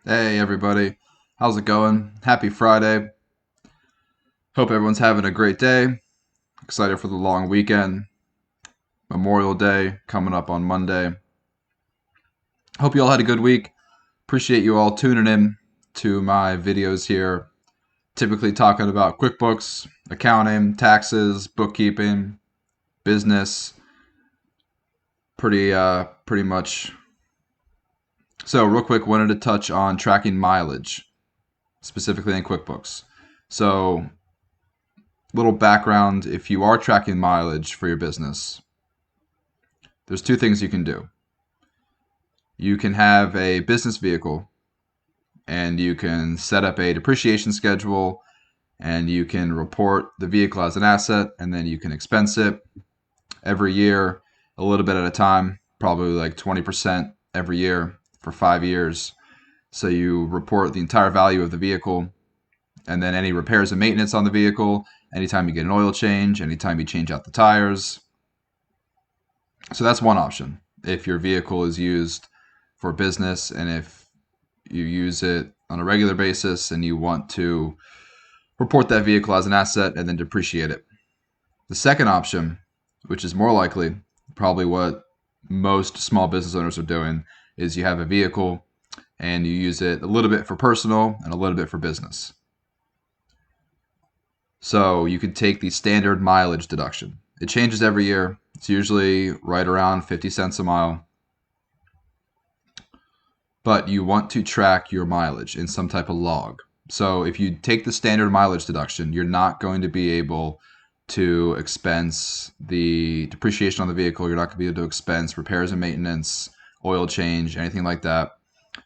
Hey everybody, how's it going? Happy Friday. Hope everyone's having a great day. Excited for the long weekend. Memorial Day coming up on Monday. Hope you all had a good week. Appreciate you all tuning in to my videos here. Typically talking about QuickBooks, accounting, taxes, bookkeeping, business. Pretty much. So real quick, wanted to touch on tracking mileage, specifically in QuickBooks. So little background, if you are tracking mileage for your business, there's two things you can do. You can have a business vehicle and you can set up a depreciation schedule and you can report the vehicle as an asset and then you can expense it every year a little bit at a time, probably like 20% every year for 5 years. So you report the entire value of the vehicle and then any repairs and maintenance on the vehicle, anytime you get an oil change, anytime you change out the tires. So that's one option. If your vehicle is used for business and if you use it on a regular basis and you want to report that vehicle as an asset and then depreciate it. The second option, which is more likely, probably what most small business owners are doing, is you have a vehicle and you use it a little bit for personal and a little bit for business. So you could take the standard mileage deduction. It changes every year. It's usually right around 50 cents a mile. But you want to track your mileage in some type of log. So if you take the standard mileage deduction, you're not going to be able to expense the depreciation on the vehicle. You're not going to be able to expense repairs and maintenance, oil change, anything like that.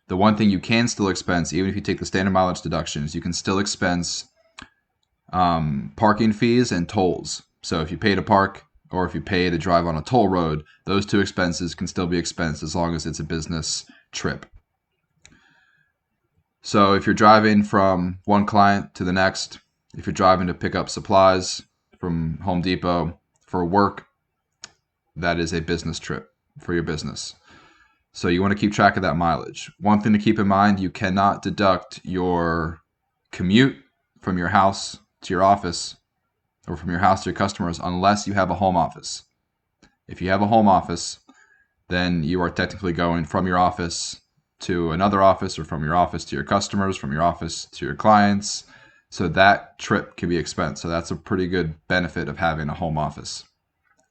The one thing you can still expense, even if you take the standard mileage deduction, is you can still expense parking fees and tolls. So if you pay to park or if you pay to drive on a toll road, those two expenses can still be expensed as long as it's a business trip. So if you're driving from one client to the next, if you're driving to pick up supplies from Home Depot for work, that is a business trip for your business. So you want to keep track of that mileage. One thing to keep in mind, you cannot deduct your commute from your house to your office or from your house to your customers unless you have a home office. If you have a home office, then you are technically going from your office to another office or from your office to your customers, from your office to your clients. So that trip can be expensed. So that's a pretty good benefit of having a home office.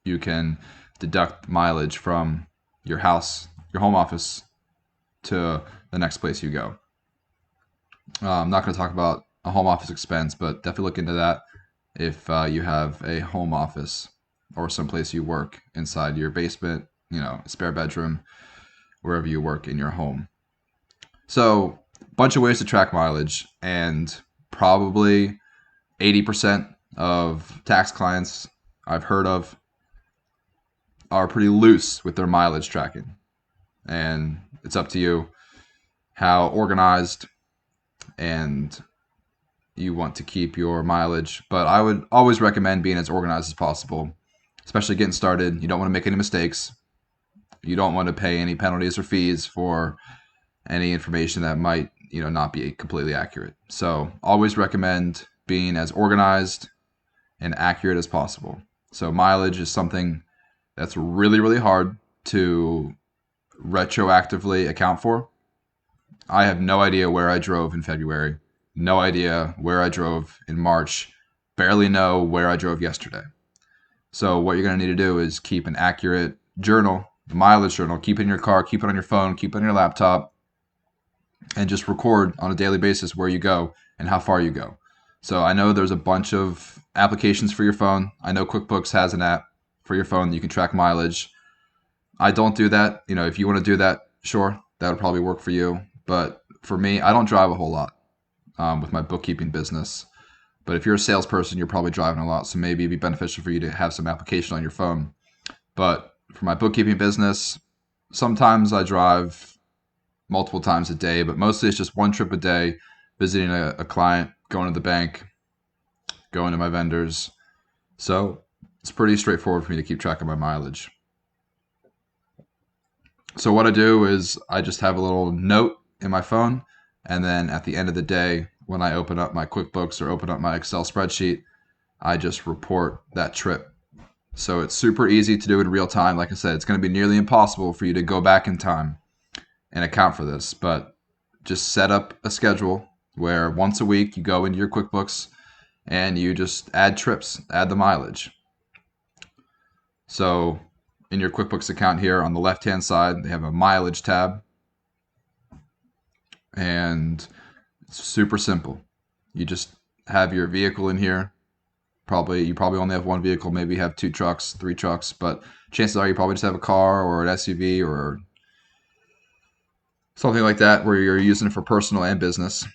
You can deduct mileage from your house, your home office, to the next place you go. I'm not going to talk about a home office expense, but definitely look into that if you have a home office or someplace you work inside your basement, spare bedroom, wherever you work in your home. So, a bunch of ways to track mileage, and probably 80% of tax clients I've heard of are pretty loose with their mileage tracking. And it's up to you how organized and you want to keep your mileage. But I would always recommend being as organized as possible, especially getting started. You don't want to make any mistakes. You don't want to pay any penalties or fees for any information that might, not be completely accurate. So always recommend being as organized and accurate as possible. So mileage is something that's really, really hard to retroactively account for. I have no idea where I drove in February, no idea where I drove in March, barely know where I drove yesterday. So what you're going to need to do is keep an accurate journal, a mileage journal, keep it in your car, keep it on your phone, keep it on your laptop, and just record on a daily basis where you go and how far you go. So I know there's a bunch of applications for your phone. I know QuickBooks has an app for your phone that you can track mileage. I don't do that. If you want to do that, sure, that would probably work for you. But for me, I don't drive a whole lot with my bookkeeping business. But if you're a salesperson, you're probably driving a lot. So maybe it'd be beneficial for you to have some application on your phone. But for my bookkeeping business, sometimes I drive multiple times a day, but mostly it's just one trip a day, visiting a client, going to the bank, going to my vendors. So it's pretty straightforward for me to keep track of my mileage. So what I do is I just have a little note in my phone And then at the end of the day, when I open up my QuickBooks or open up my Excel spreadsheet, I just report that trip. So it's super easy to do in real time. Like I said, it's going to be nearly impossible for you to go back in time and account for this, but just set up a schedule where once a week you go into your QuickBooks and you just add trips, add the mileage. So in your QuickBooks account here on the left-hand side, they have a mileage tab, and it's super simple. You just have your vehicle in here. You probably only have one vehicle, maybe you have 2 trucks, 3 trucks, but chances are you probably just have a car or an SUV or something like that where you're using it for personal and business.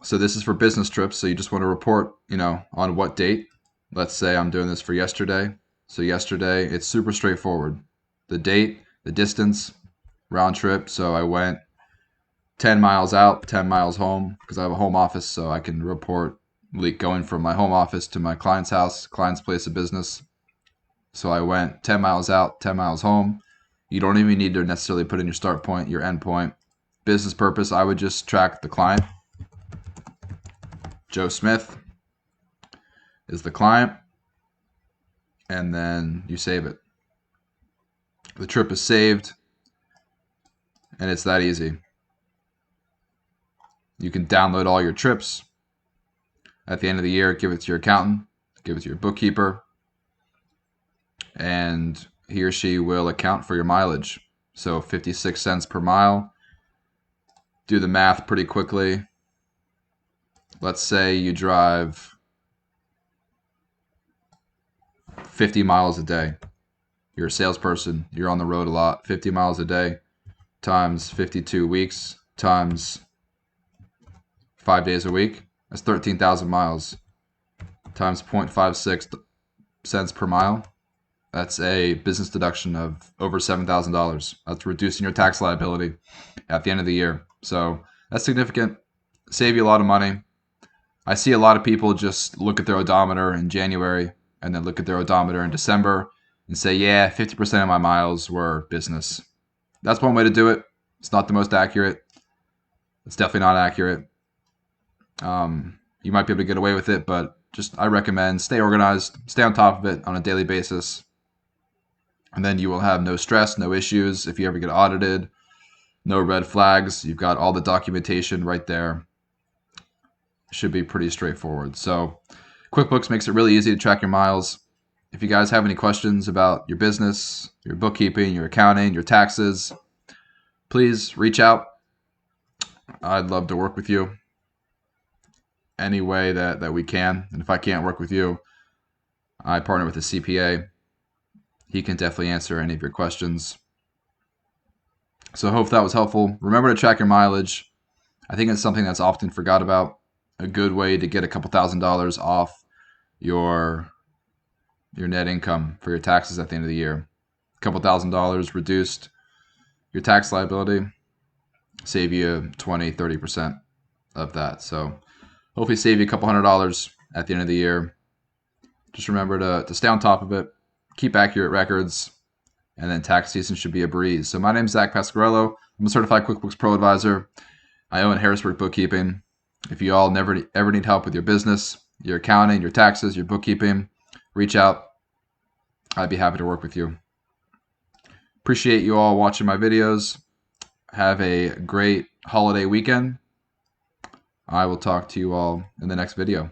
So this is for business trips, so you just want to report, on what date. Let's say I'm doing this for yesterday. So yesterday, it's super straightforward. The date, the distance, round trip. So I went 10 miles out, 10 miles home, because I have a home office, so I can report going from my home office to my client's house, client's place of business. So I went 10 miles out, 10 miles home. You don't even need to necessarily put in your start point, your end point. Business purpose, I would just track the client. Joe Smith is the client, and then you save it. The trip is saved, and it's that easy. You can download all your trips. At the end of the year, give it to your accountant, give it to your bookkeeper, and he or she will account for your mileage. So 56 cents per mile. Do the math pretty quickly. Let's say you drive 50 miles a day. You're a salesperson, you're on the road a lot. 50 miles a day times 52 weeks times 5 days a week. That's 13,000 miles times 0.56 cents per mile. That's a business deduction of over $7,000. That's reducing your tax liability at the end of the year. So that's significant. Save you a lot of money. I see a lot of people just look at their odometer in January and then look at their odometer in December and say, yeah, 50% of my miles were business. That's one way to do it. It's not the most accurate. It's definitely not accurate. You might be able to get away with it, but I recommend stay organized, stay on top of it on a daily basis. And then you will have no stress, no issues. If you ever get audited, no red flags. You've got all the documentation right there. Should be pretty straightforward. So QuickBooks makes it really easy to track your miles. If you guys have any questions about your business, your bookkeeping, your accounting, your taxes, please reach out. I'd love to work with you any way that we can. And if I can't work with you, I partner with a CPA. He can definitely answer any of your questions. So I hope that was helpful. Remember to track your mileage. I think it's something that's often forgot about. A good way to get a couple $1,000s off your net income for your taxes at the end of the year. A couple $1,000 reduced your tax liability, save you 20-30% of that. So hopefully save you a couple $100 at the end of the year. Just remember to stay on top of it, keep accurate records, and then tax season should be a breeze. So my name's Zach Pasquarello. I'm a certified QuickBooks Pro advisor. I own Harrisburg Bookkeeping. If you all ever need help with your business, your accounting, your taxes, your bookkeeping, reach out. I'd be happy to work with you. Appreciate you all watching my videos. Have a great holiday weekend. I will talk to you all in the next video.